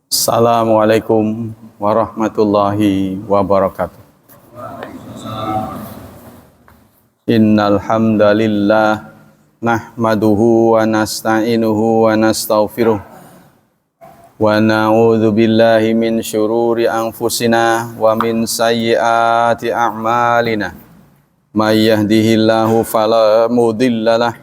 Assalamualaikum warahmatullahi wabarakatuh. Innal hamdalillah nahmaduhu wa nasta'inuhu wa nastaghfiruh wa na'udzu billahi min syururi anfusina wa min sayyiati a'malina. May yahdihillahu fala mudhillalah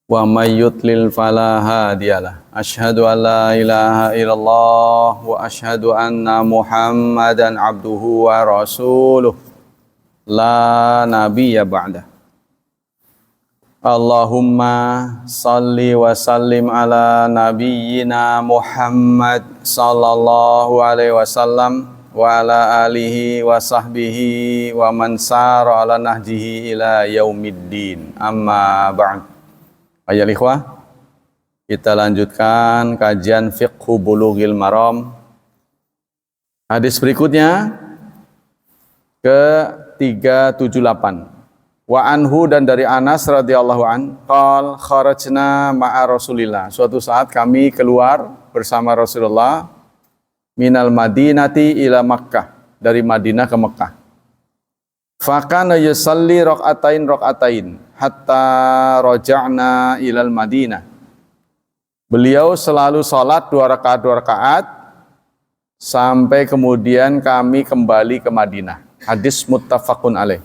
wa may yudlil fala hadiyalah. Asyhadu an la ilaha illallah wa asyhadu anna Muhammadan abduhu wa rasuluh la nabiyya ba'da. Allahumma salli wa sallim ala nabiyyina Muhammad sallallahu alaihi wasallam wa ala alihi wa sahbihi wa man sara ala nahjihi ila yaumiddin. Amma ba'd. Ayol ikhwah, kita lanjutkan kajian Fiqhu Bulughil Maram. Hadis berikutnya ke 378. Wa anhu, dan dari Anas radhiyallahu an, qal kharajna ma'a Rasulillah. Suatu saat kami keluar bersama Rasulullah minal Madinati ila Makkah, dari Madinah ke Mekah. Fakana yusalli raqatain hatta raja'na ilal Madinah. Beliau selalu salat 2 rakaat sampai kemudian kami kembali ke Madinah. Hadis muttafaqun alaih.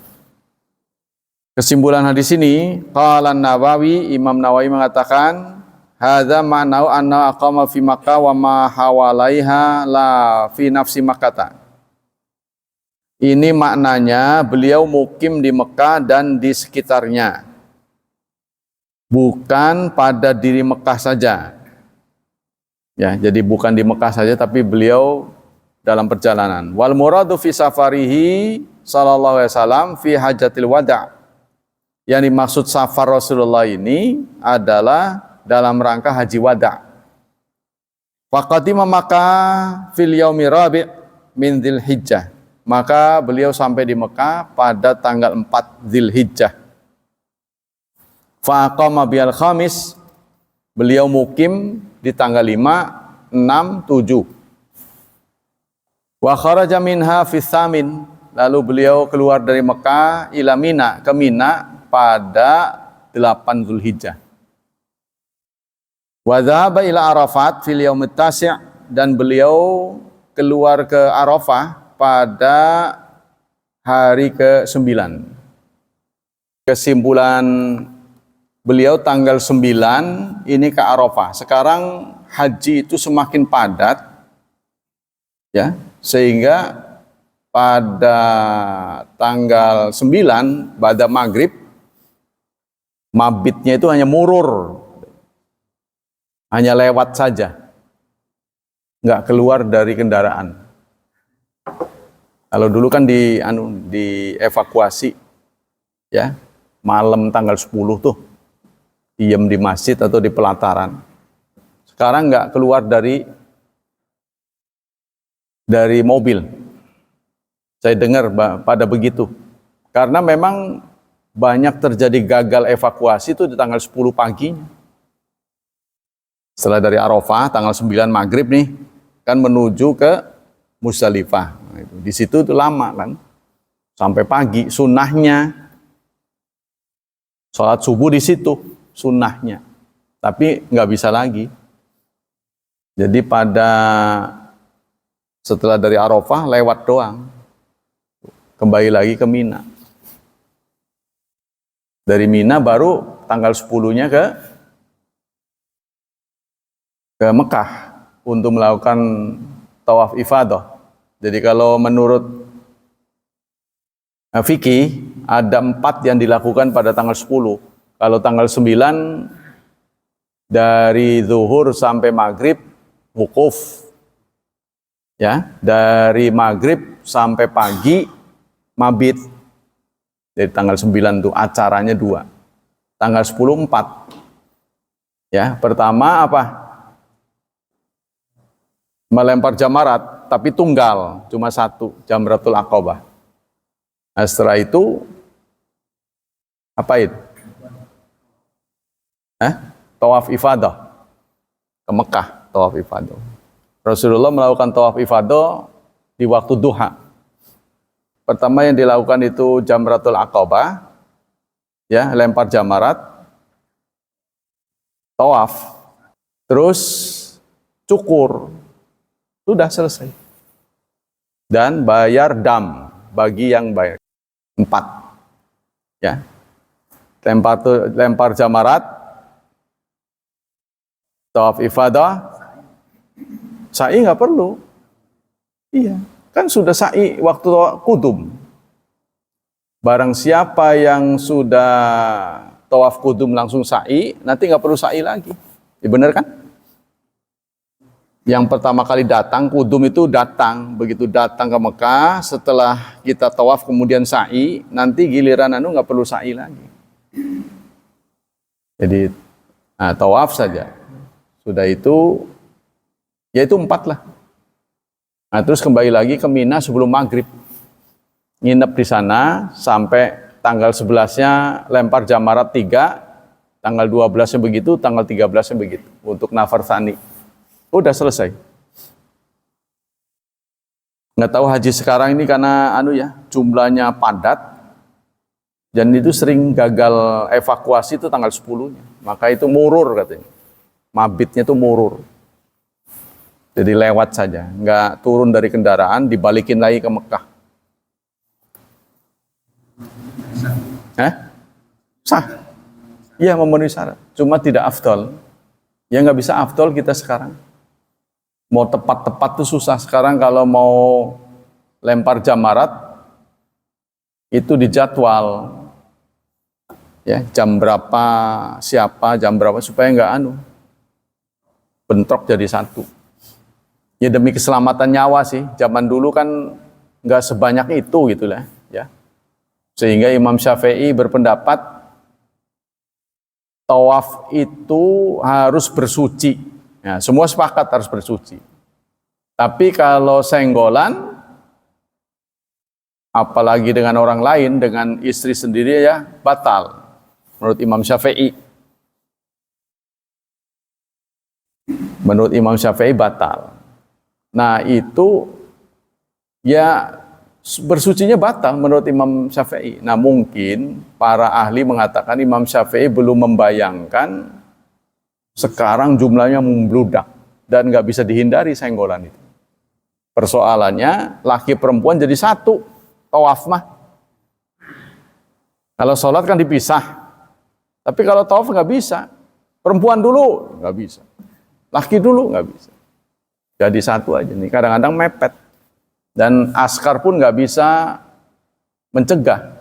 Kesimpulan hadis ini, qala Nawawi, Imam Nawawi mengatakan, hadza ma'nau anna aqama fi Makkah wa ma hawalaiha la fi nafsi Makkah. Ini maknanya beliau mukim di Mekah dan di sekitarnya, bukan pada diri Mekah saja. Ya, jadi bukan di Mekah saja, tapi beliau dalam perjalanan. Wal muradu fi safarihi sallallahu alaihi wasallam fi hajatil wada'. Yang dimaksud safar Rasulullah ini adalah dalam rangka haji wada'. Faqadima Makkah fil yaumi rabi' min Dzulhijjah. Maka beliau sampai di Mekah pada tanggal 4 Dzulhijjah. Faqama bil khamis, beliau mukim di tanggal 5, 6, 7. Wa kharaja minha fi tsamin, lalu beliau keluar dari Mekah ila Mina, ke Mina pada 8 Dzulhijjah. Wa dhahaba ila Arafat fil yaumit tasi', dan beliau keluar ke Arafah pada hari ke-9. Kesimpulan beliau tanggal 9 ini ke Arafah. Sekarang haji itu semakin padat, ya, sehingga pada tanggal 9 pada maghrib, mabitnya itu hanya murur, hanya lewat saja, nggak keluar dari kendaraan. Kalau dulu kan dievakuasi, ya, malam tanggal 10 tuh, diem di masjid atau di pelataran. Sekarang nggak keluar dari mobil. Saya dengar pada begitu. Karena memang banyak terjadi gagal evakuasi itu di tanggal 10 pagi. Setelah dari Arafah, tanggal 9 maghrib nih, kan menuju ke Musdalifah. Nah, di situ itu lama kan, sampai pagi. Sunnahnya sholat subuh di situ, sunnahnya. Tapi nggak bisa lagi. Jadi setelah dari Arafah lewat doang, kembali lagi ke Mina. Dari Mina baru tanggal 10-nya ke Mekah untuk melakukan tawaf ifadah. Jadi kalau menurut fikih ada 4 yang dilakukan pada tanggal 10. Kalau tanggal 9 dari zuhur sampai maghrib wukuf, ya, dari maghrib sampai pagi mabit. Dari tanggal 9 itu acaranya 2. Tanggal 10 4. Ya, pertama apa? Melempar jamarat, tapi tunggal, cuma 1, Jamratul Aqabah. Nah, setelah itu apain? Tawaf ifadah ke Mekah, tawaf ifadah. Rasulullah melakukan tawaf ifadah di waktu duha. Pertama yang dilakukan itu Jamratul Aqabah, ya, lempar jamarat, tawaf, terus cukur, sudah selesai. Dan bayar dam bagi yang bayar 4, ya, lempar jamarat, tawaf ifadah, sa'i nggak perlu, iya, kan sudah sa'i waktu kudum. Barang siapa yang sudah tawaf kudum langsung sa'i, nanti nggak perlu sa'i lagi. Ya, benar kan? Yang pertama kali datang, kudum itu datang. Begitu datang ke Mekah, setelah kita tawaf kemudian sa'i, nanti giliran nggak perlu sa'i lagi. Jadi, tawaf saja. Sudah itu, ya itu 4 lah. Nah, terus kembali lagi ke Mina sebelum maghrib. Nginep di sana sampai tanggal 11-nya lempar jamarat 3, tanggal 12-nya begitu, tanggal 13-nya begitu untuk nafar tsani. Udah selesai. Nggak tahu haji sekarang ini karena jumlahnya padat dan itu sering gagal evakuasi itu tanggal 10-nya. Maka itu murur katanya. Mabitnya itu murur. Jadi lewat saja, nggak turun dari kendaraan, dibalikin lagi ke Mekah. Sah. Iya, memenuhi syarat. Cuma tidak afdol. Ya nggak bisa afdol kita sekarang. Mau tepat-tepat tuh susah. Sekarang kalau mau lempar jamarat, itu dijadwal. Ya, jam berapa, siapa, jam berapa, supaya nggak bentrok jadi satu. Ya demi keselamatan nyawa sih. Zaman dulu kan nggak sebanyak itu gitu lah. Ya. Sehingga Imam Syafi'i berpendapat tawaf itu harus bersuci. Ya, semua sepakat harus bersuci. Tapi kalau senggolan, apalagi dengan orang lain, dengan istri sendiri ya batal. Menurut Imam Syafi'i. Menurut Imam Syafi'i batal. Nah itu ya bersucinya batal menurut Imam Syafi'i. Nah mungkin para ahli mengatakan Imam Syafi'i belum membayangkan sekarang jumlahnya membludak dan nggak bisa dihindari senggolan itu. Persoalannya laki perempuan jadi satu, tawaf mah. Kalau sholat kan dipisah, tapi kalau tawaf nggak bisa. Perempuan dulu nggak bisa, laki dulu nggak bisa. Jadi satu aja nih. Kadang-kadang mepet. Dan askar pun nggak bisa mencegah.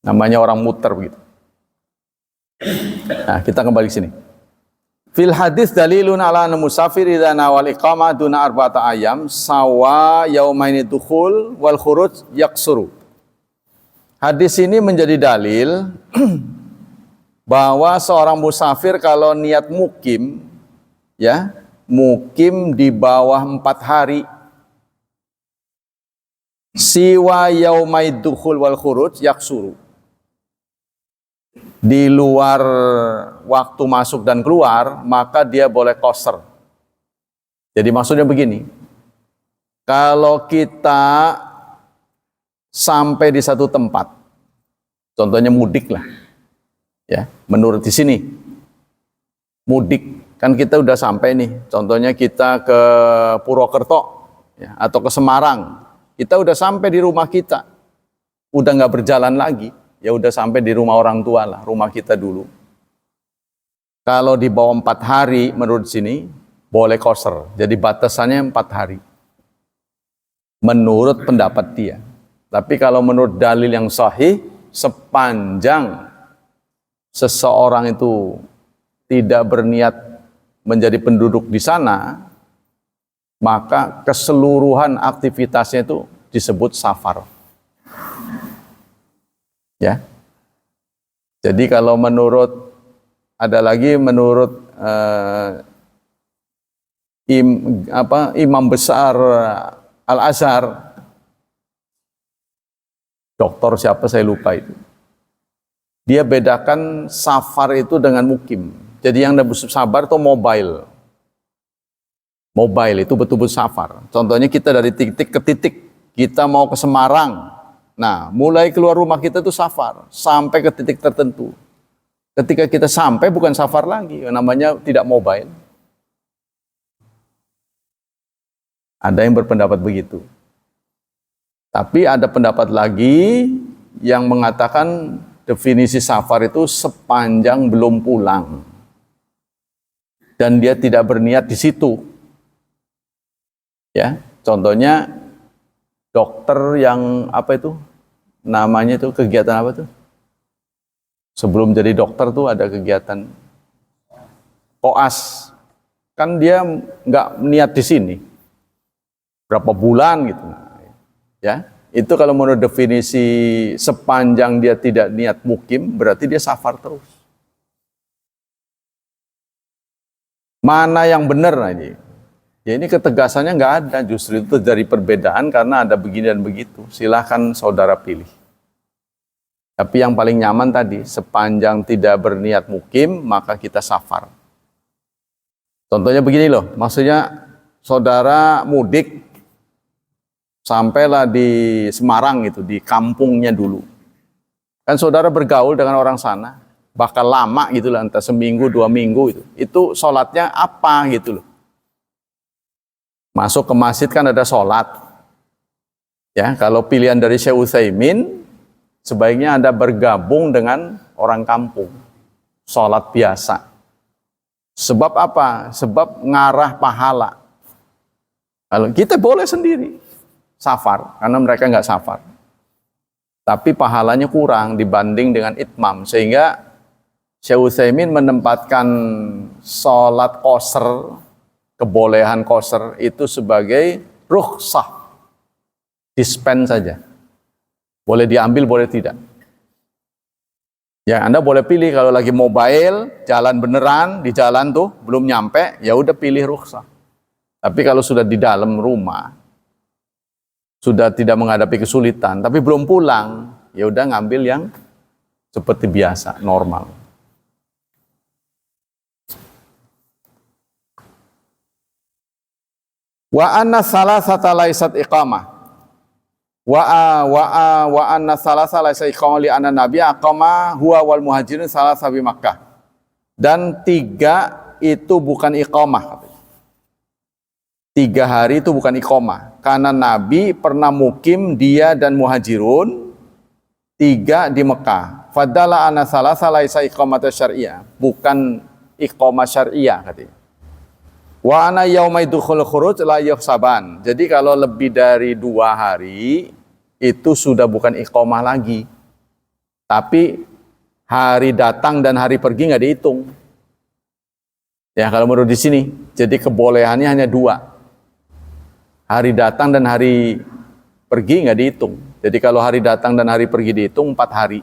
Namanya orang muter begitu. Nah, kita kembali ke sini. Fil hadis dalilun ala musafir idza nawal iqamah duna arba'ata ayam sawa yaumaini dukhul wal khuruj yaksuru. Hadis ini menjadi dalil bahwa seorang musafir kalau niat mukim, ya, mukim di bawah 4 hari, siwa yaumai dukhul wal khuruj yaksuru, di luar waktu masuk dan keluar, maka dia boleh qasar. Jadi maksudnya begini, kalau kita sampai di satu tempat, contohnya mudik lah, ya, menurut di sini mudik kan kita udah sampai nih, contohnya kita ke Purwokerto, ya, atau ke Semarang, kita udah sampai di rumah kita, udah nggak berjalan lagi, ya udah sampai di rumah orang tua lah, rumah kita dulu. Kalau di bawah 4 hari menurut sini boleh qasar, jadi batasannya 4 hari menurut pendapat dia. Tapi kalau menurut dalil yang sahih, sepanjang seseorang itu tidak berniat menjadi penduduk di sana, maka keseluruhan aktivitasnya itu disebut safar. Ya. Jadi kalau menurut, ada lagi menurut Imam Besar Al-Azhar, doktor siapa saya lupa itu, dia bedakan safar itu dengan mukim. Jadi yang sabar itu mobile. Mobile itu betul-betul safar. Contohnya kita dari titik ke titik, kita mau ke Semarang. Nah, mulai keluar rumah kita itu safar sampai ke titik tertentu. Ketika kita sampai bukan safar lagi, namanya tidak mobile. Ada yang berpendapat begitu. Tapi ada pendapat lagi yang mengatakan definisi safar itu sepanjang belum pulang. Dan dia tidak berniat di situ. Ya, contohnya dokter yang apa itu? Namanya itu kegiatan apa tuh? Sebelum jadi dokter tuh ada kegiatan koas. Kan dia nggak niat di sini. Berapa bulan gitu. Ya, itu kalau menurut definisi sepanjang dia tidak niat mukim, berarti dia safar terus. Mana yang benar ini? Ya ini ketegasannya nggak ada, justru itu dari perbedaan karena ada begini dan begitu. Silahkan saudara pilih. Tapi yang paling nyaman tadi, sepanjang tidak berniat mukim, maka kita safar. Contohnya begini loh, maksudnya saudara mudik, sampailah di Semarang gitu, di kampungnya dulu. Kan saudara bergaul dengan orang sana, bakal lama gitu lah, entah seminggu, 2 minggu itu. Itu sholatnya apa gitu loh. Masuk ke masjid kan ada sholat. Ya, kalau pilihan dari Syekh Utsaimin, sebaiknya Anda bergabung dengan orang kampung. Sholat biasa. Sebab apa? Sebab ngarah pahala. Kalau kita boleh sendiri safar, karena mereka nggak safar. Tapi pahalanya kurang dibanding dengan itmam. Sehingga Syekh Utsaimin menempatkan sholat qasr, kebolehan qasr itu sebagai rukhsah. Dispen saja. Boleh diambil, boleh tidak. Ya, Anda boleh pilih kalau lagi mobile, jalan beneran, di jalan tuh, belum nyampe, ya udah pilih rukhsah. Tapi kalau sudah di dalam rumah, sudah tidak menghadapi kesulitan, tapi belum pulang, ya udah ngambil yang seperti biasa, normal. Wa anna salasata laysat iqamah. Wa anna salasa laysat iqamah li anna nabiy aqama huwa wal muhajirin salasa bi Makkah. Dan 3 itu bukan iqamah. 3 hari itu bukan iqamah. Karena Nabi pernah mukim dia dan muhajirun 3 di Mekah. Fadala anna salasa laysa iqamah syariah. Bukan iqamah syariah katanya. Wa ana yaumai dukhul khuruj la yuhsaban. Jadi kalau lebih dari 2 hari itu sudah bukan iqamah lagi. Tapi hari datang dan hari pergi nggak dihitung. Ya kalau menurut di sini, jadi kebolehannya hanya 2. Hari datang dan hari pergi nggak dihitung. Jadi kalau hari datang dan hari pergi dihitung 4 hari.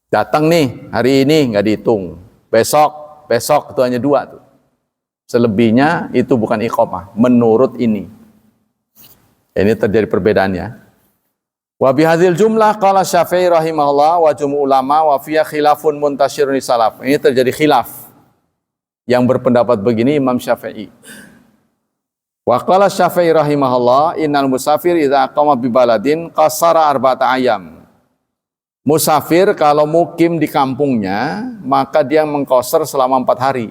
Datang nih hari ini nggak dihitung. Besok itu hanya 2 tuh. Selebihnya itu bukan iqamah menurut ini. Ini terjadi perbedaannya. Wa bihadzal jumlah qala Syafi'i rahimahullah wa jumhur ulama wa fiya khilafun muntashirun salaf. Ini terjadi khilaf. Yang berpendapat begini Imam Syafi'i. Wa qala Syafi'i rahimahullah innal musafir idza aqama bi baladin qasara 4 ayam. Musafir kalau mukim di kampungnya maka dia mengqasar selama 4 hari.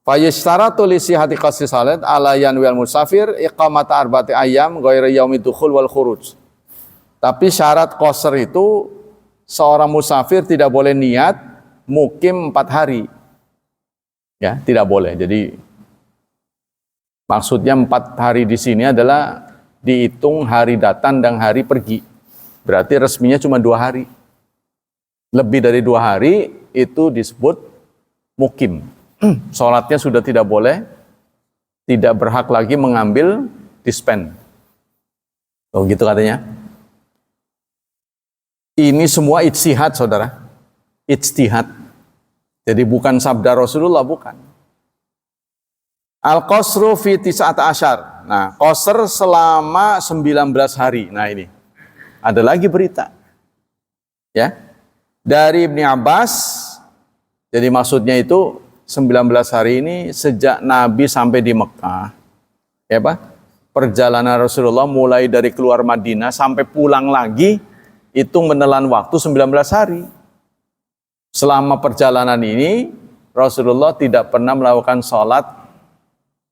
Fayashtaratu li sihhati qasri salat ala yanwil musafir iqamat 4 ayam ghairi yaumid dukhul wal khuruj. Tapi syarat qasr itu seorang musafir tidak boleh niat mukim 4 hari. Ya, tidak boleh. Jadi maksudnya 4 hari di sini adalah dihitung hari datang dan hari pergi. Berarti resminya cuma 2 hari. Lebih dari 2 hari itu disebut mukim. Sholatnya sudah tidak boleh, tidak berhak lagi mengambil dispen. Oh gitu katanya. Ini semua ijtihad saudara. Ijtihad. Jadi bukan sabda Rasulullah, bukan. Al-qasru fi 19. Nah, qasr selama 19 hari. Nah ini. Ada lagi berita. Ya. Dari Ibni Abbas. Jadi maksudnya itu 19 hari ini sejak Nabi sampai di Mekah, ya Pak, perjalanan Rasulullah mulai dari keluar Madinah sampai pulang lagi itu menelan waktu 19 hari. Selama perjalanan ini Rasulullah tidak pernah melakukan sholat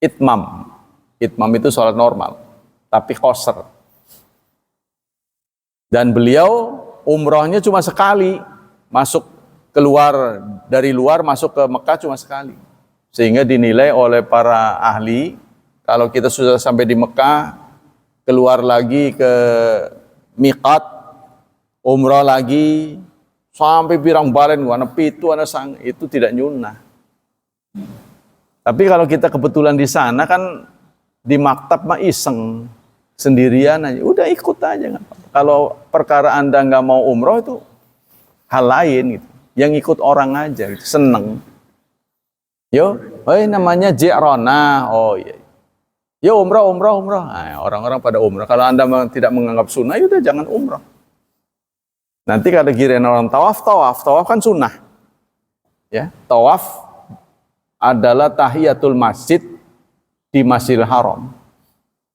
itmam. Itmam itu sholat normal, tapi qasar. Dan beliau umrohnya cuma sekali, masuk keluar dari luar masuk ke Mekah cuma sekali. Sehingga dinilai oleh para ahli, kalau kita sudah sampai di Mekah, keluar lagi ke miqat, umroh lagi, sampai pirang balen, warna pitu, warna sang, itu tidak nyunah. Tapi kalau kita kebetulan di sana kan di maktab mah iseng, sendirian aja, udah ikut aja. Kalau perkara Anda nggak mau umroh itu hal lain gitu. Yang ikut orang aja, gitu. Seneng. Yo, namanya Ji'rona. Oh iya. Yo umroh. Nah, orang-orang pada umroh. Kalau Anda tidak menganggap sunnah, yaudah jangan umroh. Nanti kalau giliran orang tawaf kan sunnah. Ya, tawaf adalah tahiyatul masjid di Masjidil Haram.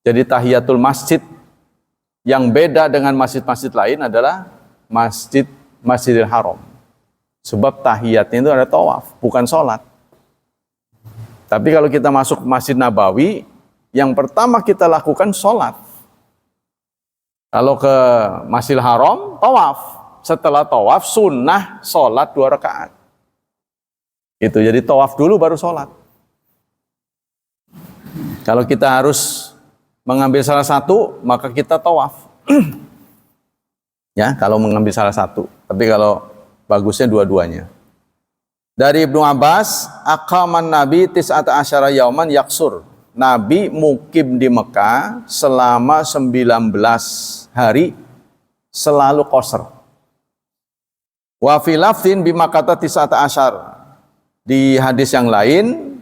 Jadi tahiyatul masjid yang beda dengan masjid-masjid lain adalah Masjidil Haram. Sebab tahiyatnya itu ada tawaf, bukan sholat. Tapi kalau kita masuk Masjid Nabawi, yang pertama kita lakukan sholat. Kalau ke Masjidil Haram, tawaf. Setelah tawaf, sunnah sholat 2 rakaat. Itu jadi tawaf dulu baru sholat. Kalau kita harus mengambil salah satu, maka kita tawaf. Ya, kalau mengambil salah satu. Tapi kalau bagusnya dua-duanya. Dari Ibnu Abbas, aqaman Nabi tis'ata asyara yauman yaksur. Nabi mukim di Mekah selama 19 hari selalu qasar. Wa fi lafdin bima kata tis'ata asyar. Di hadis yang lain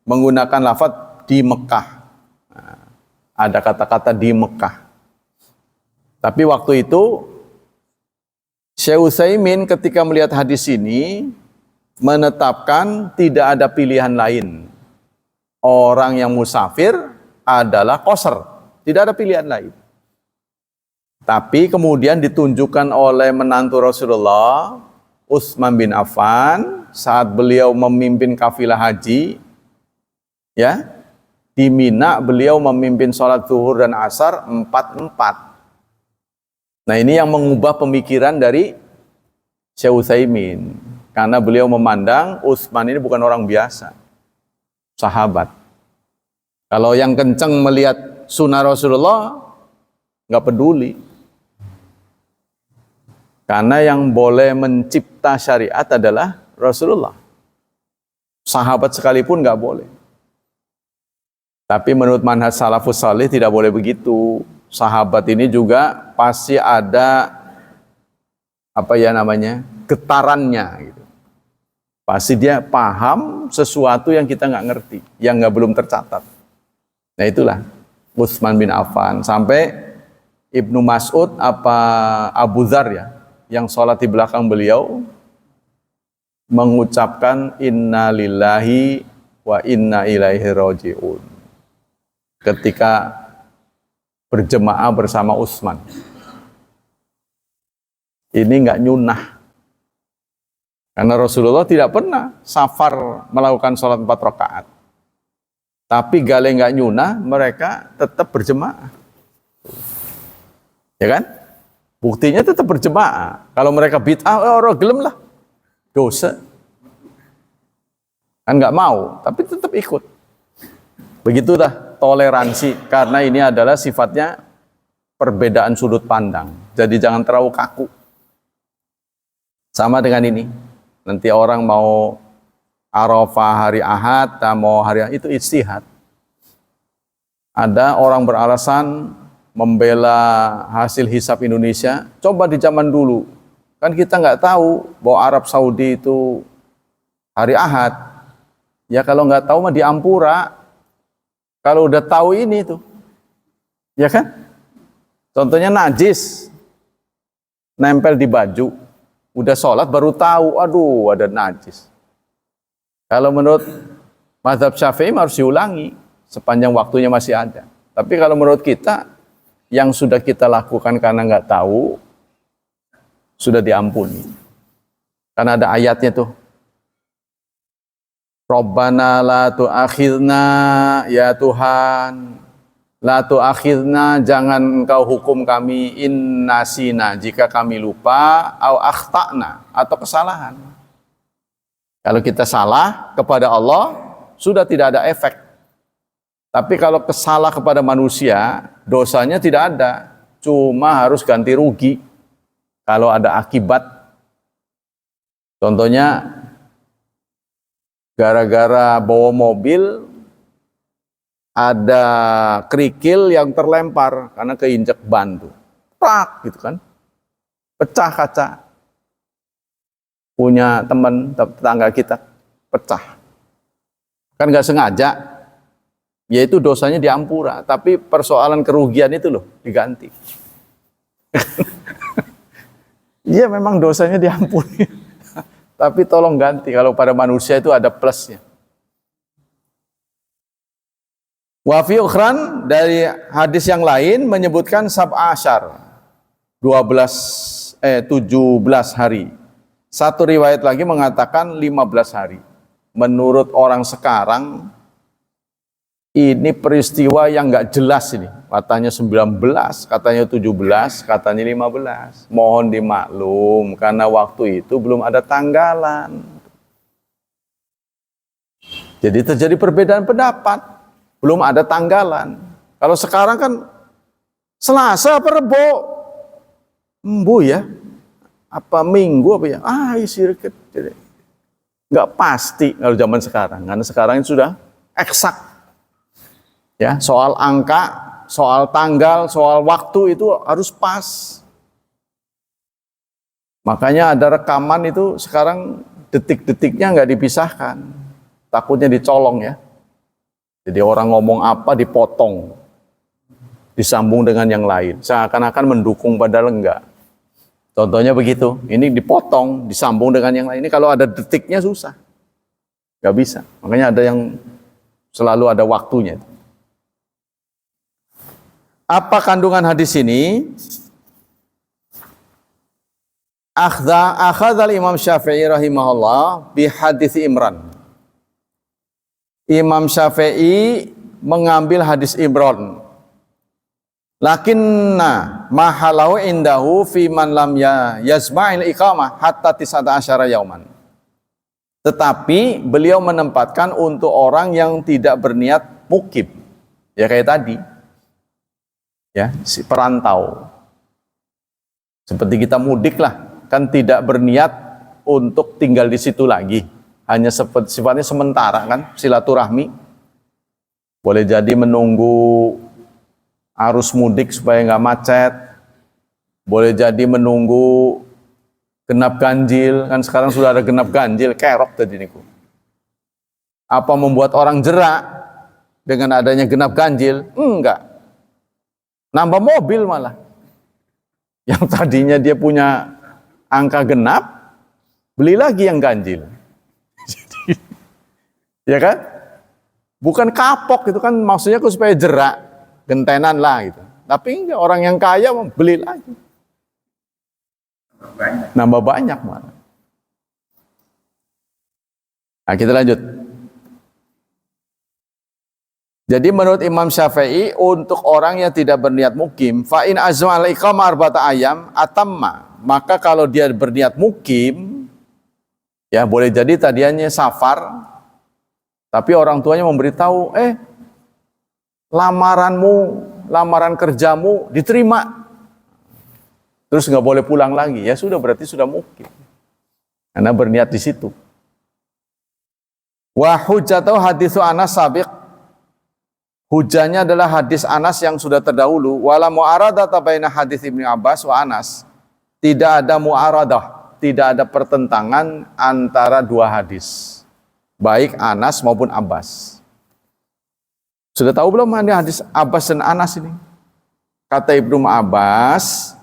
menggunakan lafaz di Mekah. Nah, ada kata-kata di Mekah. Tapi waktu itu Syekh Utsaimin ketika melihat hadis ini menetapkan tidak ada pilihan lain. Orang yang musafir adalah qasar, tidak ada pilihan lain. Tapi kemudian ditunjukkan oleh menantu Rasulullah, Utsman bin Affan, saat beliau memimpin kafilah haji, ya, di Mina beliau memimpin sholat zuhur dan asar 4-4. Nah ini yang mengubah pemikiran dari Syekh Utsaimin. Karena beliau memandang Utsman ini bukan orang biasa, sahabat. Kalau yang kenceng melihat sunnah Rasulullah, nggak peduli. Karena yang boleh mencipta syariat adalah Rasulullah. Sahabat sekalipun nggak boleh. Tapi menurut manhaj salafus salih tidak boleh begitu. Sahabat ini juga pasti ada getarannya gitu. Pasti dia paham sesuatu yang kita nggak ngerti, yang belum tercatat. Nah itulah Utsman bin Affan sampai Ibnu Mas'ud Abu Dzar ya, yang sholat di belakang beliau mengucapkan inna lillahi wa inna ilaihi raji'un ketika berjemaah bersama Utsman. Ini nggak nyunah. Karena Rasulullah tidak pernah safar melakukan sholat 4 rakaat. Tapi gale nggak nyunah, mereka tetap berjemaah. Ya kan? Buktinya tetap berjemaah. Kalau mereka bid'ah, orang gelem lah. Dosa. Kan nggak mau, tapi tetap ikut. Begitulah toleransi, karena ini adalah sifatnya perbedaan sudut pandang. Jadi jangan terlalu kaku. Sama dengan ini. Nanti orang mau Arafah hari Ahad, mau hari Ahad, itu ijtihad. Ada orang beralasan membela hasil hisab Indonesia. Coba di zaman dulu, kan kita nggak tahu bahwa Arab Saudi itu hari Ahad. Ya kalau nggak tahu mah di Ampura. Kalau udah tahu ini tuh, ya kan? Contohnya najis, nempel di baju, udah sholat baru tahu, aduh ada najis. Kalau menurut mazhab Syafi'i harus diulangi sepanjang waktunya masih ada. Tapi kalau menurut kita, yang sudah kita lakukan karena nggak tahu, sudah diampuni. Karena ada ayatnya tuh. Rabbana la tu'akhidna, ya Tuhan, la tu'akhidna, jangan engkau hukum kami in nasina, jika kami lupa, au akhtana, atau kesalahan. Kalau kita salah kepada Allah, sudah tidak ada efek. Tapi kalau kesalah kepada manusia, dosanya tidak ada, cuma harus ganti rugi kalau ada akibat. Contohnya, gara-gara bawa mobil, ada kerikil yang terlempar karena keinjek ban tuh. Prak gitu kan. Pecah kaca. Punya teman tetangga kita, pecah. Kan nggak sengaja, yaitu dosanya diampura. Tapi persoalan kerugian itu loh, diganti. Iya memang dosanya diampuni. Tapi tolong ganti, kalau pada manusia itu ada plusnya. Wa fi ukhran, dari hadis yang lain menyebutkan sab'asyar, 17 hari. Satu riwayat lagi mengatakan 15 hari. Menurut orang sekarang, ini peristiwa yang nggak jelas ini. Katanya 19, katanya 17, katanya 15. Mohon dimaklum, karena waktu itu belum ada tanggalan. Jadi terjadi perbedaan pendapat. Belum ada tanggalan. Kalau sekarang kan Selasa apa Rebo? Embu ya? Apa Minggu apa ya? Sirket. Jadi nggak pasti kalau zaman sekarang. Karena sekarang itu sudah eksak. Ya, soal angka, soal tanggal, soal waktu itu harus pas. Makanya ada rekaman itu sekarang detik-detiknya nggak dipisahkan. Takutnya dicolong ya. Jadi orang ngomong apa dipotong. Disambung dengan yang lain. Seakan-akan mendukung padahal enggak. Contohnya begitu. Ini dipotong, disambung dengan yang lain. Ini kalau ada detiknya susah. Nggak bisa. Makanya ada yang selalu ada waktunya. Apa kandungan hadis ini? Akhadzal Imam Syafi'i rahimahullah bi hadis Imran. Imam Syafi'i mengambil hadis Imran. Lakinna mahalahu indahu fi man lam yazma'il iqamah hatta 19 yauman. Tetapi beliau menempatkan untuk orang yang tidak berniat mukim. Ya kayak tadi. Ya, si perantau. Seperti kita mudik lah, kan tidak berniat untuk tinggal di situ lagi. Hanya sifatnya sementara kan, silaturahmi. Boleh jadi menunggu arus mudik supaya nggak macet. Boleh jadi menunggu genap ganjil, kan sekarang sudah ada genap ganjil, kerok tadi niku. Apa membuat orang jerak dengan adanya genap ganjil? Enggak. Nambah mobil malah. Yang tadinya dia punya angka genap, beli lagi yang ganjil. Jadi, ya kan? Bukan kapok itu kan maksudnya supaya jerak, gentenan lah gitu. Tapi enggak, orang yang kaya beli lagi. Nambah banyak malah. Nah, kita lanjut. Jadi menurut Imam Syafi'i, untuk orang yang tidak berniat mukim, fa'in azmal iqamah arba'ata ayam atamma, maka kalau dia berniat mukim, ya boleh jadi tadiannya safar, tapi orang tuanya memberitahu, lamaran kerjamu diterima, terus nggak boleh pulang lagi, ya sudah berarti sudah mukim, karena berniat di situ. Wa hujjatu haditsu Anas sabiq, hujahnya adalah hadis Anas yang sudah terdahulu. Wala mu'aradata baina hadis Ibnu Abbas wa Anas. Tidak ada mu'aradah, tidak ada pertentangan antara dua hadis, baik Anas maupun Abbas. Sudah tahu belum ada hadis Abbas dan Anas ini? Kata Ibnu Abbas,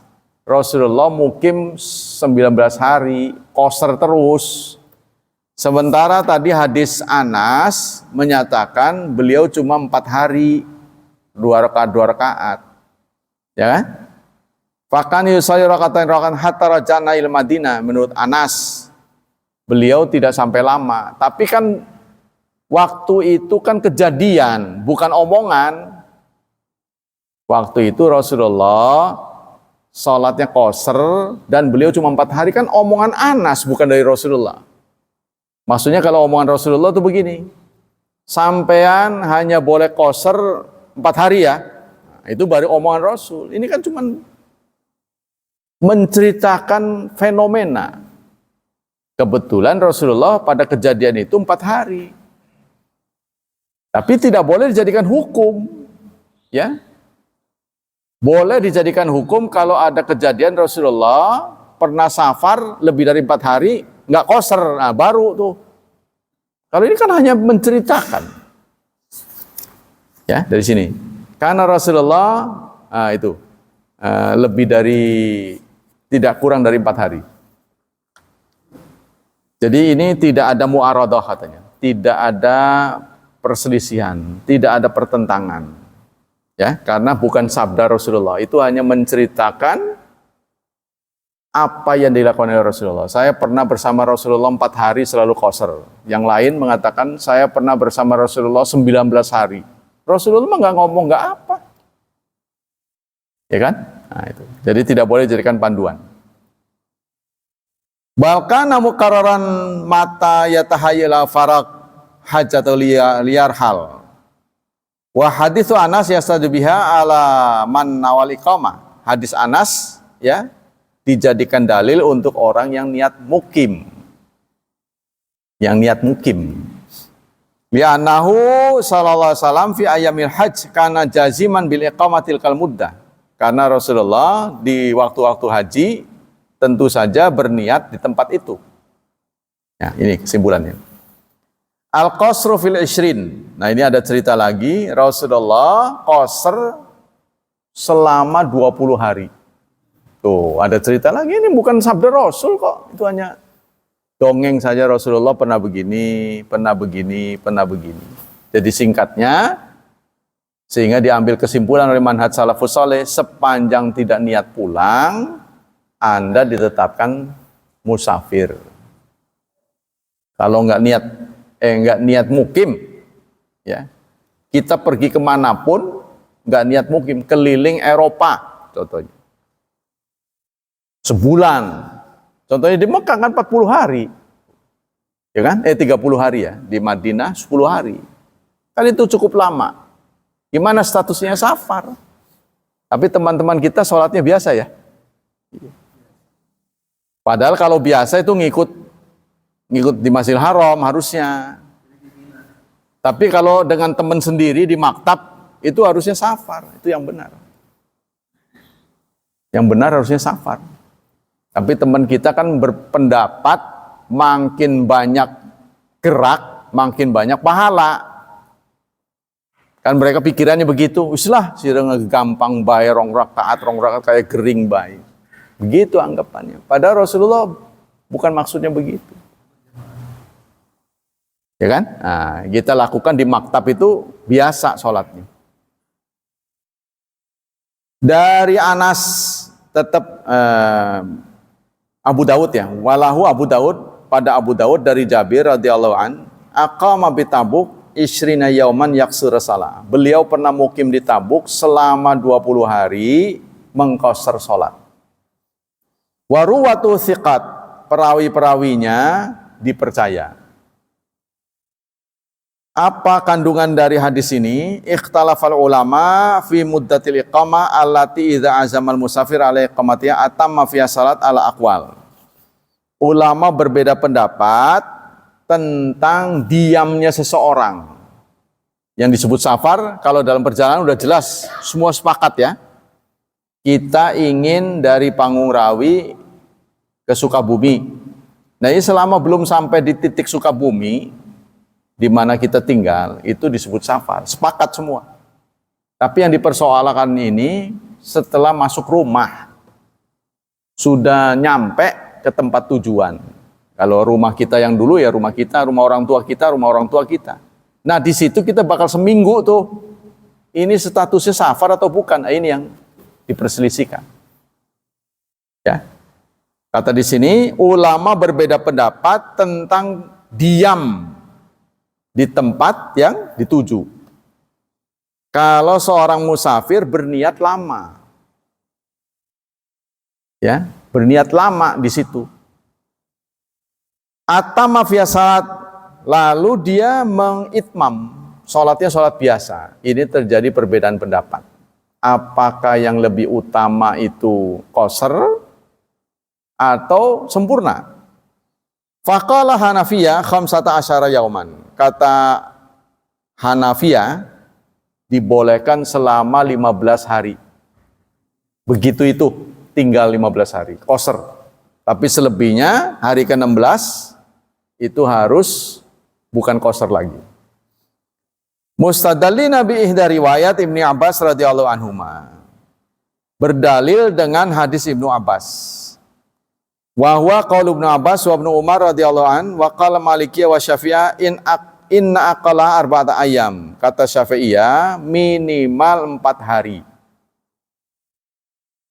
Rasulullah mukim 19 hari, qasar terus, Sementara tadi hadis Anas menyatakan beliau cuma 4 hari, 2 rakaat. Ya kan? Fakan yusalli rakaatain hatta raja'na ila Madinah. Menurut Anas, beliau tidak sampai lama. Tapi kan waktu itu kan kejadian, bukan omongan. Waktu itu Rasulullah sholatnya qasr dan beliau cuma 4 hari, kan omongan Anas bukan dari Rasulullah. Maksudnya kalau omongan Rasulullah itu begini, sampean hanya boleh qasr 4 hari ya, nah, itu baru omongan Rasul. Ini kan cuma menceritakan fenomena. Kebetulan Rasulullah pada kejadian itu 4 hari. Tapi tidak boleh dijadikan hukum. Ya, boleh dijadikan hukum kalau ada kejadian Rasulullah pernah safar lebih dari 4 hari, nggak qasr, nah baru tuh. Kalau ini kan hanya menceritakan. Ya, dari sini. Karena Rasulullah lebih dari, tidak kurang dari 4 hari. Jadi ini tidak ada mu'aradah katanya. Tidak ada perselisihan, tidak ada pertentangan. Ya, karena bukan sabda Rasulullah, itu hanya menceritakan apa yang dilakukan oleh Rasulullah. Saya pernah bersama Rasulullah 4 hari selalu qasr. Yang lain mengatakan saya pernah bersama Rasulullah 19 hari. Rasulullah mah nggak ngomong nggak apa. Ya kan? Nah, itu. Jadi tidak boleh dijadikan panduan. Balkana mukarraran mata yatahayyala farak hajatul liar hal. Wa haditsu Anas yastadu biha ala man nawal iqamah. Hadis Anas ya dijadikan dalil untuk orang yang niat mukim. Yang niat mukim. Li'annahu sallallahu alaihi wasallam fi ayyamil hajj kana jaziman bil iqamatil kal muddah. Karena Rasulullah di waktu-waktu haji tentu saja berniat di tempat itu. Ya, ini kesimpulannya. Al-qasru fil ishrin. Nah, ini ada cerita lagi, Rasulullah qasr selama 20 hari. Tuh, ada cerita lagi, ini bukan sabda Rasul kok. Itu hanya dongeng saja, Rasulullah pernah begini, pernah begini, pernah begini. Jadi singkatnya, sehingga diambil kesimpulan oleh manhaj salafus saleh, sepanjang tidak niat pulang, Anda ditetapkan musafir. Kalau nggak niat mukim, ya, kita pergi kemanapun nggak niat mukim, keliling Eropa, contohnya. Sebulan. Contohnya di Mekah kan 40 hari. Ya kan? 30 hari ya. Di Madinah 10 hari. Kan itu cukup lama. Gimana statusnya safar? Tapi teman-teman kita sholatnya biasa ya. Padahal kalau biasa itu ngikut di Masjidil Haram harusnya. Tapi kalau dengan teman sendiri di maktab itu harusnya safar. Itu yang benar. Yang benar harusnya safar. Tapi teman kita kan berpendapat makin banyak gerak, makin banyak pahala. Kan mereka pikirannya begitu, uslah sira gampang bae rong rakaat kayak gering bae. Begitu anggapannya. Padahal Rasulullah bukan maksudnya begitu. Ya kan? Nah, kita lakukan di maktab itu biasa sholatnya. Dari Anas tetap Abu Dawud ya, walahu Abu Dawud, pada Abu Dawud dari Jabir radhiyallahu an, aqama bi Tabuk isrina yauman yaksur salah. Beliau pernah mukim di Tabuk selama 20 hari mengqasar salat. Waruwatu thiqat, perawi-perawinya dipercaya. Apa kandungan dari hadis ini? Ikhtalafal ulama fi muddatil iqamah allati idza azamal musafir ala iqamatiha atamma fi salat ala aqwal. Ulama berbeda pendapat tentang diamnya seseorang. Yang disebut safar, kalau dalam perjalanan udah jelas, semua sepakat ya. Kita ingin dari Pangurawi ke Sukabumi. Nah, ini selama belum sampai di titik Sukabumi, di mana kita tinggal, itu disebut safar. Sepakat semua. Tapi yang dipersoalkan ini setelah masuk rumah, sudah nyampe ke tempat tujuan. Kalau rumah kita yang dulu ya rumah kita, rumah orang tua kita, rumah orang tua kita. Nah di situ kita bakal seminggu tuh. Ini statusnya safar atau bukan? Nah, ini yang diperselisihkan. Ya. Kata di sini ulama berbeda pendapat tentang diam di tempat yang dituju. Kalau seorang musafir berniat lama, ya, berniat lama di situ. Atama fi salat, lalu dia mengitmam, sholatnya sholat biasa. Ini terjadi perbedaan pendapat. Apakah yang lebih utama itu qasar atau sempurna? Faqala Hanafiyah khamsata asyara yauman. Kata Hanafiyah, dibolehkan selama 15 hari. Begitu itu, tinggal 15 hari. Qasar. Tapi selebihnya, hari ke-16, itu harus bukan qasar lagi. Mustadallina bi ihda riwayat Ibnu Abbas radhiyallahu anhuma. Berdalil dengan hadis Ibnu Abbas. Wa huwa qaul Ibnu Abbas wa Ibnu Umar radhiyallahu an wa qala Malikiyah wa Syafi'iyah inna aqalla arba'ata ayam. Kata Syafi'iyah minimal 4 hari.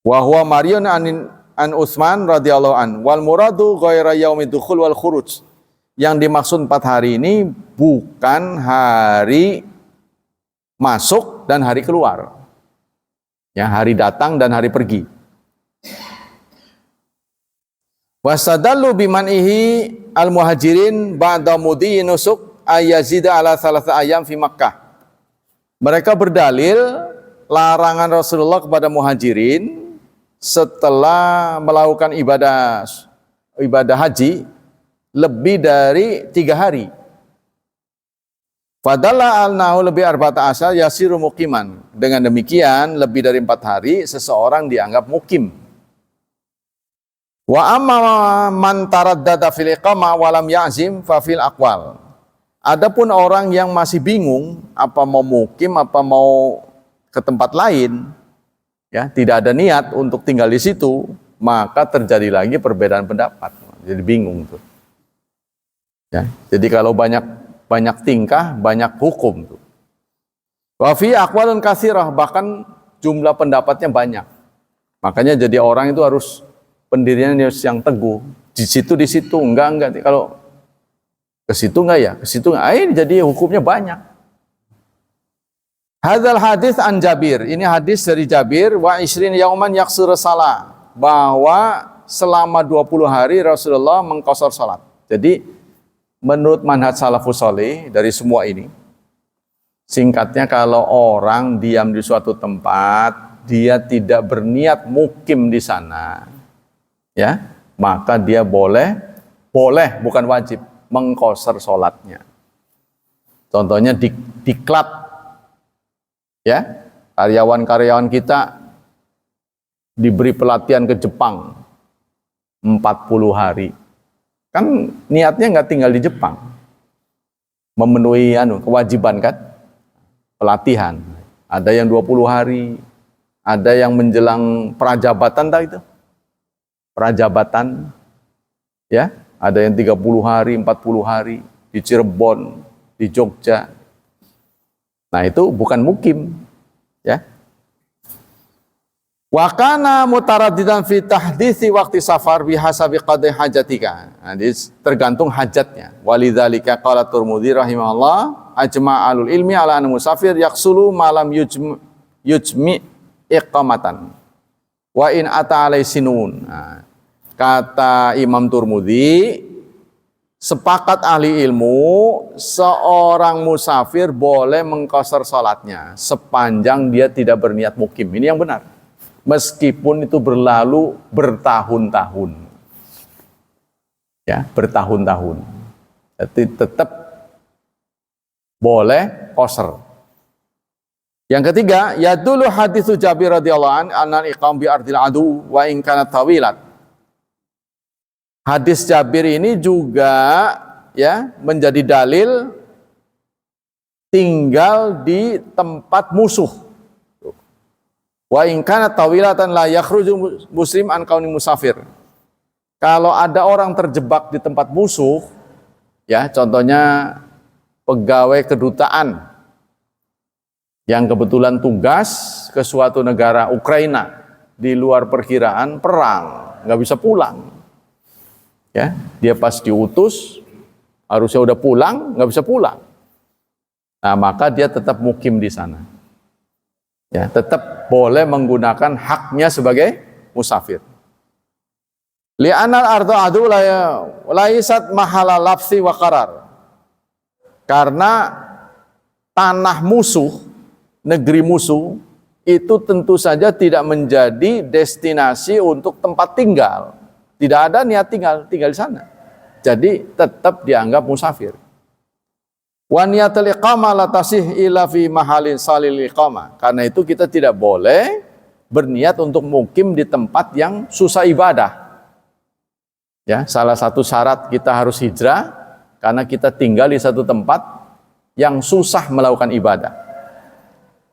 Wa huwa mariyun an Utsman radhiyallahu an wal muradu ghaira yaumid dukhul wal khuruj. Yang dimaksud 4 hari ini bukan hari masuk dan hari keluar. Ya, hari datang dan hari pergi. Wasadallu bimanihi al-muhajirin ba'da mudhi nusuk ayazida ala salasa ayam fi Makkah. Mereka berdalil larangan Rasulullah kepada muhajirin setelah melakukan ibadah haji lebih dari 3 hari. Fadalla al-nahu lebih arba'ata asar yasiru muqiman. Dengan demikian lebih dari 4 hari seseorang dianggap mukim. Wa amma man taraddada fil iqamah wa lam ya'zim fa fil aqwal. Adapun orang yang masih bingung apa mau mukim apa mau ke tempat lain, ya, tidak ada niat untuk tinggal di situ, maka terjadi lagi perbedaan pendapat. Jadi bingung tuh. Ya, jadi kalau banyak tingkah, banyak hukum tuh. Wa fi aqwalun katsirah, bahkan jumlah pendapatnya banyak. Makanya jadi orang itu harus pendirian yang teguh. Di situ enggak. Kalau ke situ enggak ya, ke situ enggak. Ini jadi hukumnya banyak. Hadzal hadis an Jabir. Ini hadis dari Jabir wa isrin yauman yaksur salah, bahwa selama 20 hari Rasulullah mengqasar salat. Jadi menurut manhaj salafus saleh dari semua ini, singkatnya kalau orang diam di suatu tempat, dia tidak berniat mukim di sana, ya, maka dia boleh bukan wajib mengqasar salatnya. Contohnya di klub, ya, karyawan-karyawan kita diberi pelatihan ke Jepang 40 hari. Kan niatnya nggak tinggal di Jepang, memenuhi kewajiban kan, pelatihan. Ada yang 20 hari, ada yang menjelang prajabatan tak itu, prajabatan, ya, ada yang 30 hari, 40 hari di Cirebon, di Jogja. Nah itu bukan mukim, ya. Wa kana mutaraddidan fi tahditsi waqti safar bihasabi qadhi hajatika. Nah, tergantung hajatnya. Walidzalika qala Tirmidzi rahimahullah ajma'alul ilmi ala anna musafir yaqsulu malam yujmi iqamatan. Wa in ata alai sinun. Nah, kata Imam Tirmidzi, sepakat ahli ilmu seorang musafir boleh mengqasar salatnya sepanjang dia tidak berniat mukim. Ini yang benar. Meskipun itu berlalu bertahun-tahun, ya, bertahun-tahun, jadi tetap boleh qasar. Yang ketiga, yadullu haditsu Jabir radhiyallahu an anal iqam bi ardil adu wa in kana tawilat. Hadis Jabir ini juga, ya, menjadi dalil tinggal di tempat musuh. Wa in kana tawilatan la yakhruju muslim an kauni musafir. Kalau ada orang terjebak di tempat musuh, ya contohnya pegawai kedutaan yang kebetulan tugas ke suatu negara Ukraina di luar perkiraan perang, nggak bisa pulang. Ya, dia pas diutus harusnya udah pulang, nggak bisa pulang. Nah, maka dia tetap mukim di sana. Ya, tetap boleh menggunakan haknya sebagai musafir. Li'anal ardu adu laisat mahala lafsi wa qarar. Karena tanah musuh, negeri musuh, itu tentu saja tidak menjadi destinasi untuk tempat tinggal. Tidak ada niat tinggal di sana. Jadi tetap dianggap musafir. Wa niyatul iqamah la tasih illa fi mahalin salil iqamah. Karena itu kita tidak boleh berniat untuk mukim di tempat yang susah ibadah. Ya, salah satu syarat kita harus hijrah karena kita tinggal di satu tempat yang susah melakukan ibadah.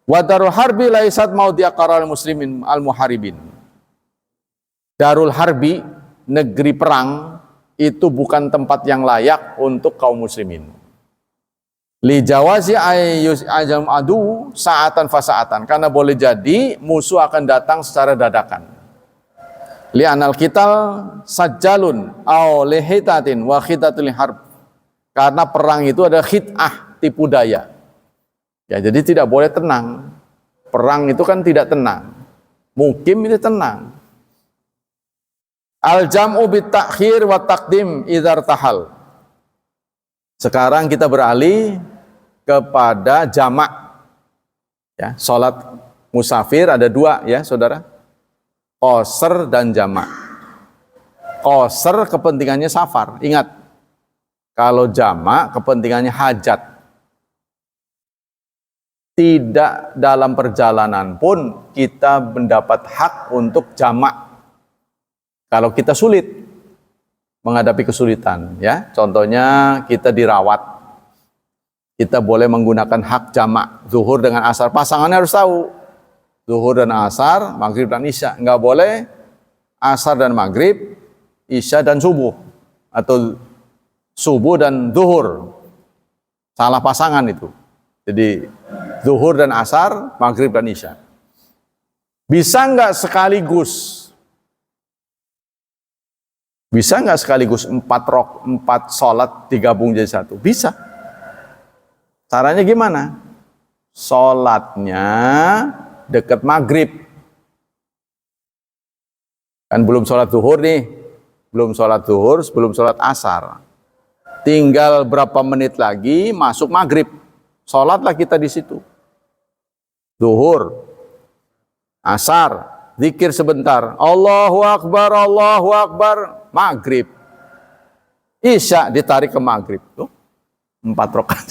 Wa darul harbi laisat maudhi'a qarar muslimin al-muharibin. Darul harbi, negeri perang, itu bukan tempat yang layak untuk kaum muslimin. Li jawazi ajam adu sa'atan fasaatan, karena boleh jadi musuh akan datang secara dadakan. Li anal qital sajjalun aw lihitatin wa khitatul harb, karena perang itu ada khit'ah, tipu daya. Ya, jadi tidak boleh tenang. Perang itu kan tidak tenang. Mukim itu tenang. Al jam'u bit ta'khir wa taqdim idza tahal. Sekarang kita beralih kepada jamak. Ya, salat musafir ada dua ya, Saudara. Qasar dan jamak. Qasar kepentingannya safar. Ingat, kalau jamak kepentingannya hajat. Tidak dalam perjalanan pun kita mendapat hak untuk jamak. Kalau kita sulit menghadapi kesulitan, ya, contohnya kita dirawat, kita boleh menggunakan hak jamak zuhur dengan asar. Pasangannya harus tahu zuhur dan asar, maghrib dan isya. Nggak boleh asar dan maghrib, isya dan subuh, atau subuh dan zuhur. Salah pasangan itu. Jadi zuhur dan asar, maghrib dan isya. Bisa nggak sekaligus? Bisa nggak sekaligus 4 sholat digabung jadi satu? Bisa. Caranya gimana? Sholatnya dekat maghrib. Kan belum sholat zuhur nih. Belum sholat zuhur, belum sholat asar. Tinggal berapa menit lagi masuk maghrib. Sholatlah kita di situ. Zuhur, asar, zikir sebentar. Allahu Akbar, maghrib. Isya ditarik ke maghrib. Tuh, 4 rakaat.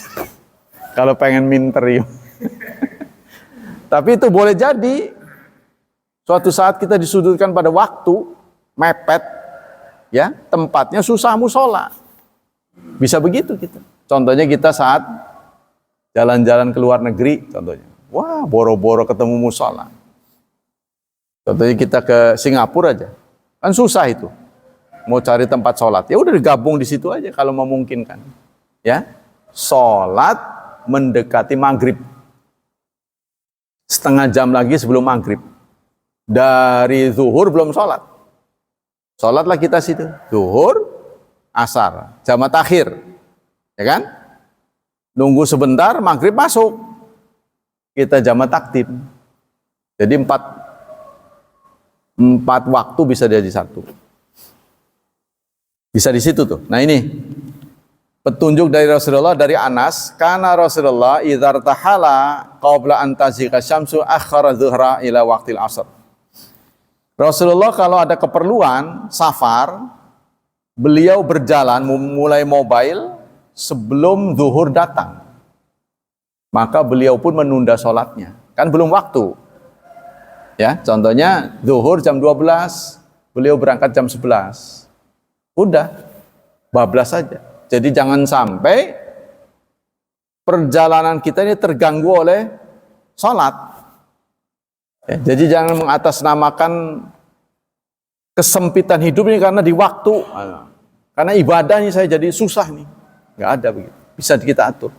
Kalau pengen minter yuk. Tapi itu boleh jadi. Suatu saat kita disudutkan pada waktu, mepet, ya, tempatnya susah musola. Bisa begitu kita. Contohnya kita saat jalan-jalan ke luar negeri, contohnya. Wah, boro-boro ketemu musola. Contohnya kita ke Singapura aja. Kan susah itu. Mau cari tempat sholat. Ya udah digabung di situ aja kalau memungkinkan. Ya. Sholat mendekati maghrib. Setengah jam lagi sebelum maghrib. Dari zuhur belum sholat. Sholatlah kita situ. Zuhur, asar, jamak takhir. Ya kan? Nunggu sebentar, maghrib masuk. Kita jamak takdim. Jadi 4 waktu bisa jadi satu. Bisa di situ tuh. Nah ini petunjuk dari Rasulullah, dari Anas, karena Rasulullah idza tahala qabla an tazika syamsu akhara zuhra ila waqtil asr. Rasulullah kalau ada keperluan safar, beliau berjalan mulai mobile sebelum zuhur datang. Maka beliau pun menunda sholatnya. Kan belum waktu. Ya, contohnya zuhur jam 12, beliau berangkat jam 11. Udah, bablas saja. Jadi jangan sampai perjalanan kita ini terganggu oleh sholat. Ya, jadi jangan mengatasnamakan kesempitan hidup ini karena di waktu. Karena ibadah ini saya jadi susah nih. Nggak ada begitu. Bisa kita atur.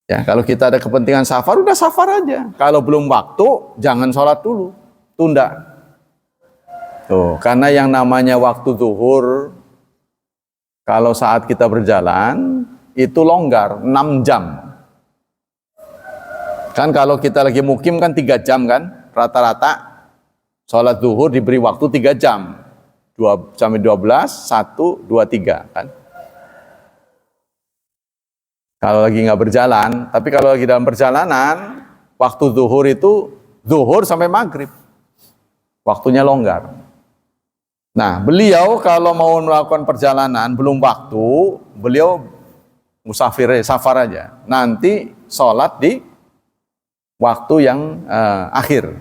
Ya, kalau kita ada kepentingan safar, udah safar aja. Kalau belum waktu, jangan sholat dulu. Tunda. Tuh, karena yang namanya waktu zuhur, kalau saat kita berjalan, itu longgar, 6 jam. Kan kalau kita lagi mukim kan 3 jam kan, rata-rata. Sholat zuhur diberi waktu 3 jam. 2 sampai 12, 1, 2, 3 kan. Kalau lagi nggak berjalan, tapi kalau lagi dalam perjalanan, waktu zuhur itu zuhur sampai maghrib. Waktunya longgar. Nah, beliau kalau mau melakukan perjalanan, belum waktu, beliau safar aja. Nanti sholat di waktu yang akhir.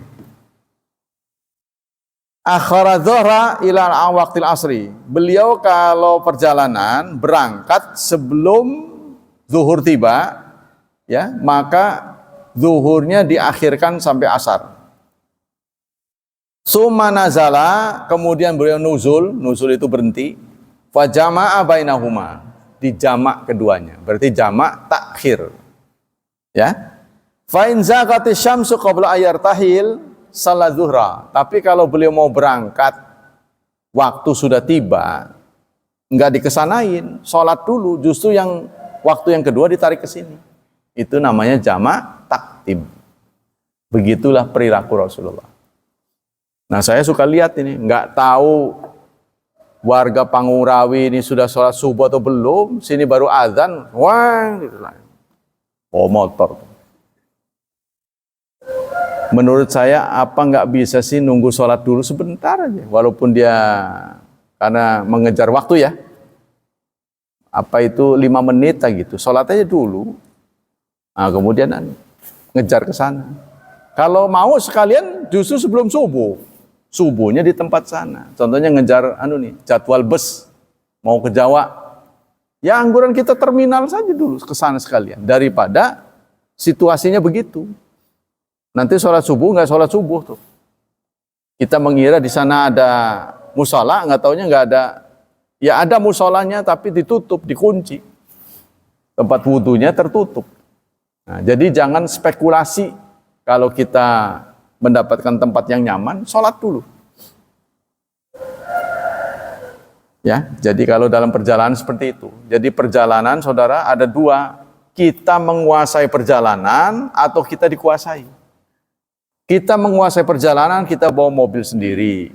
Akhara dhuhra ila waqtil asri. Beliau kalau perjalanan berangkat sebelum zuhur tiba, ya, maka zuhurnya diakhirkan sampai asar. Summa nazala, kemudian beliau nuzul itu berhenti. Fa jama'a bainahuma, dijamak keduanya. Berarti jamak takhir. Ya. Fa in zaqati syamsu qabla ayartahil salat zuhra. Tapi kalau beliau mau berangkat waktu sudah tiba, enggak dikesanain, sholat dulu, justru yang waktu yang kedua ditarik ke sini. Itu namanya jamak takdim. Begitulah perilaku Rasulullah. Nah, saya suka lihat ini, nggak tahu warga Pangurawi ini sudah sholat subuh atau belum, sini baru azan, wah, gitu lah. Oh, motor. Menurut saya, apa nggak bisa sih nunggu sholat dulu sebentar aja, walaupun dia karena mengejar waktu ya. Apa itu 5 menit gitu, sholat aja dulu. Nah, kemudian ngejar ke sana. Kalau mau sekalian justru sebelum subuh, subuhnya di tempat sana. Contohnya ngejar jadwal bus mau ke Jawa. Ya angguran kita terminal saja dulu ke sana sekalian, daripada situasinya begitu. Nanti sholat subuh nggak sholat subuh tuh. Kita mengira di sana ada musola, nggak taunya nggak ada. Ya ada musolanya tapi ditutup, dikunci. Tempat wudunya tertutup. Nah, jadi jangan spekulasi kalau kita mendapatkan tempat yang nyaman, sholat dulu. Ya, jadi kalau dalam perjalanan seperti itu. Jadi perjalanan, saudara, ada 2. Kita menguasai perjalanan atau kita dikuasai. Kita menguasai perjalanan, kita bawa mobil sendiri.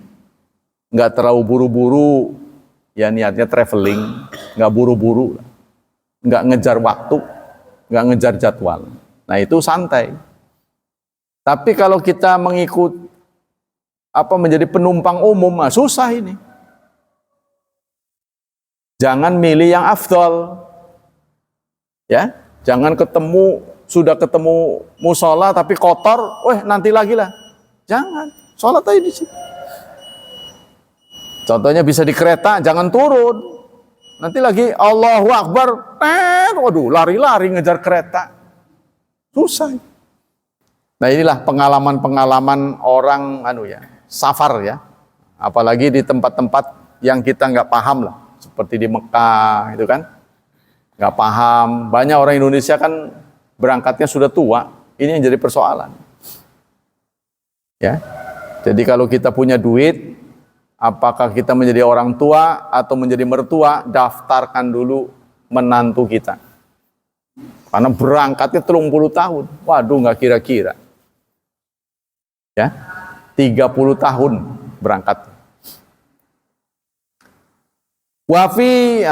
Nggak terlalu buru-buru. Ya niatnya traveling, nggak buru-buru, nggak ngejar waktu, nggak ngejar jadwal. Nah itu santai. Tapi kalau kita mengikut menjadi penumpang umum, susah ini. Jangan milih yang afdol, ya. Jangan sudah ketemu musola tapi kotor, nanti lagi lah. Jangan, sholat aja di situ. Contohnya bisa di kereta, jangan turun. Nanti lagi Allahu Akbar, waduh lari-lari ngejar kereta. Susah. Nah inilah pengalaman-pengalaman orang safar ya. Apalagi di tempat-tempat yang kita nggak paham lah. Seperti di Mekah itu kan. Nggak paham. Banyak orang Indonesia kan berangkatnya sudah tua. Ini yang jadi persoalan. Ya. Jadi kalau kita punya duit, apakah kita menjadi orang tua atau menjadi mertua, daftarkan dulu menantu kita. Karena berangkatnya 30 tahun. Waduh, nggak kira-kira. Ya, 30 tahun berangkat. Wafi,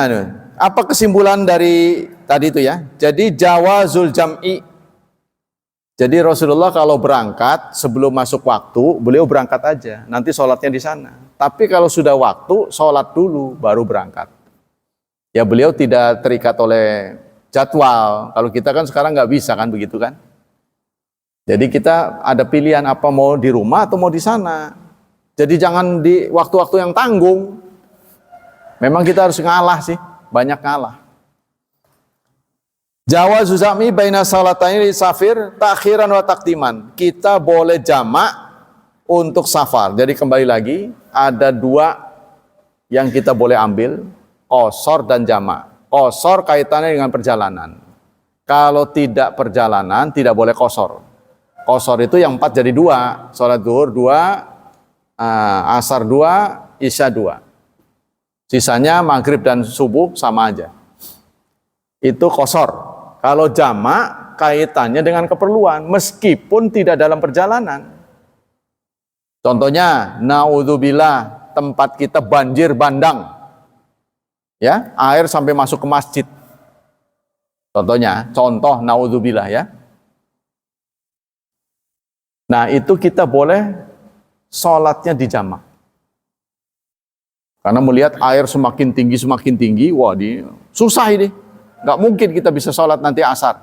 apa kesimpulan dari tadi itu ya? Jadi jawazul jam'i. Jadi Rasulullah kalau berangkat sebelum masuk waktu, beliau berangkat aja. Nanti sholatnya di sana. Tapi kalau sudah waktu, sholat dulu, baru berangkat. Ya beliau tidak terikat oleh jadwal. Kalau kita kan sekarang nggak bisa kan begitu kan. Jadi kita ada pilihan apa mau di rumah atau mau di sana. Jadi jangan di waktu-waktu yang tanggung. Memang kita harus ngalah sih, banyak ngalah. Jawazu zami baina salataini safir takhiran wa takdiman. Kita boleh jamak untuk safar. Jadi kembali lagi, ada dua yang kita boleh ambil, qashar dan jamak. Qashar kaitannya dengan perjalanan. Kalau tidak perjalanan, tidak boleh qashar. Qashar itu yang 4 jadi 2, sholat zuhur 2, asar 2, isya 2. Sisanya maghrib dan subuh sama aja. Itu qashar. Kalau jamak kaitannya dengan keperluan, meskipun tidak dalam perjalanan. Contohnya, naudzubillah, tempat kita banjir bandang, ya, air sampai masuk ke masjid. Contoh naudzubillah ya. Nah itu kita boleh sholatnya di jamak. Karena melihat air semakin tinggi, wah susah ini, nggak mungkin kita bisa sholat nanti asar.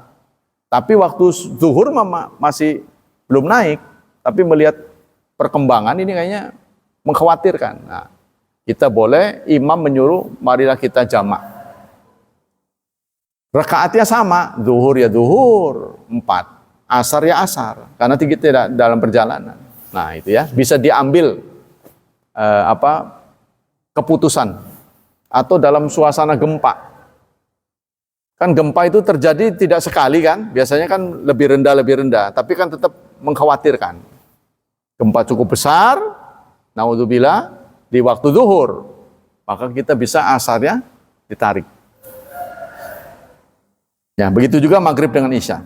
Tapi waktu zuhur masih belum naik, tapi melihat perkembangan ini kayaknya mengkhawatirkan. Nah, kita boleh, imam menyuruh, marilah kita jamak. Rakaatnya sama, zuhur ya zuhur 4, asar ya asar, karena kita tidak dalam perjalanan. Nah itu ya, bisa diambil keputusan. Atau dalam suasana gempa. Kan gempa itu terjadi tidak sekali kan, biasanya kan lebih rendah, tapi kan tetap mengkhawatirkan. Gempa cukup besar, naudzubillah, di waktu zuhur, maka kita bisa asarnya ditarik. Ya, begitu juga maghrib dengan isya.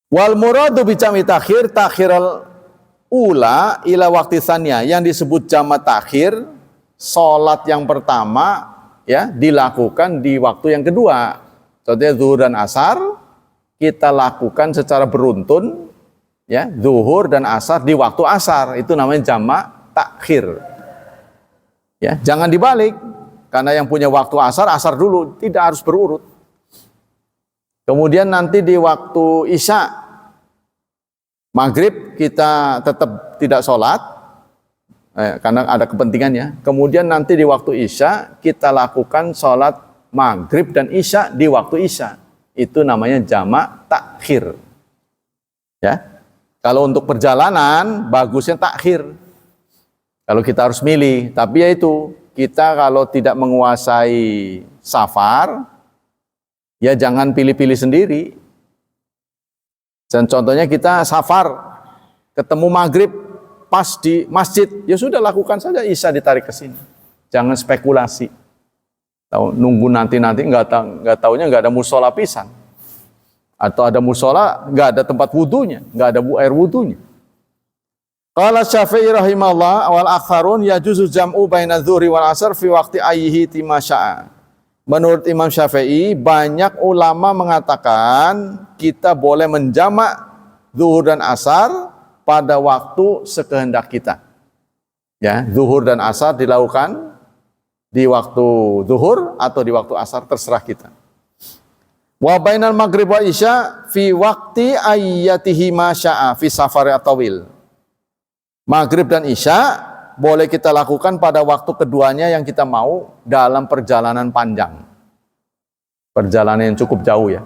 Wal muradu bi jami takhiral ula ila waqti tsaniyah, yang disebut jamak takhir, salat yang pertama ya dilakukan di waktu yang kedua. Contohnya zuhur dan asar kita lakukan secara beruntun. Ya, zuhur dan asar di waktu asar, itu namanya jamak takhir. Ya, jangan dibalik, karena yang punya waktu asar dulu, tidak harus berurut. Kemudian nanti di waktu isya, maghrib kita tetap tidak sholat, karena ada kepentingannya. Kemudian nanti di waktu isya kita lakukan sholat maghrib dan isya di waktu isya, itu namanya jamak takhir. Ya. Kalau untuk perjalanan, bagusnya takhir. Kalau kita harus milih. Tapi ya itu, kita kalau tidak menguasai safar, ya jangan pilih-pilih sendiri. Dan contohnya kita safar, ketemu maghrib, pas di masjid, ya sudah lakukan saja isya ditarik ke sini. Jangan spekulasi. Nunggu nanti-nanti, nggak taunya nggak ada musola pisan. Atau ada musola, nggak ada tempat wudunya, nggak ada air wudunya. Qala Syafi'i rahimahullah wal akharun yajuzu jam'u baina dzuhri wal asar fi waqti ayyihi timasya'a. Menurut Imam Syafi'i, banyak ulama mengatakan kita boleh menjamak zuhur dan asar pada waktu sekehendak kita. Ya, zuhur dan asar dilakukan di waktu zuhur atau di waktu asar, terserah kita. Wa bainal maghrib wa isya fi waqti ayyatihi ma syaa fi safari atawil. Maghrib dan isya boleh kita lakukan pada waktu keduanya yang kita mau dalam perjalanan panjang. Perjalanan yang cukup jauh ya.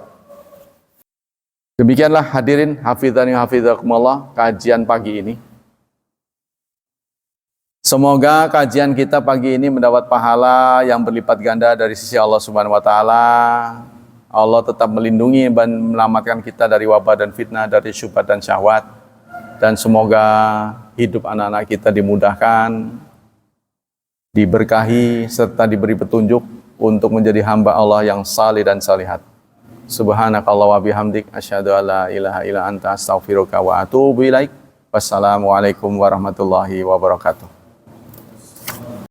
Demikianlah hadirin hafizani hafizakumullah kajian pagi ini. Semoga kajian kita pagi ini mendapat pahala yang berlipat ganda dari sisi Allah Subhanahu wa taala. Allah tetap melindungi dan menyelamatkan kita dari wabah dan fitnah, dari syubhat dan syahwat. Dan semoga hidup anak-anak kita dimudahkan, diberkahi, serta diberi petunjuk untuk menjadi hamba Allah yang salih dan salihat. Subhanakallah wa bihamdik, asyhadu an la ilaha illa anta astaghfiruka wa atubu ilaik. Wassalamualaikum warahmatullahi wabarakatuh.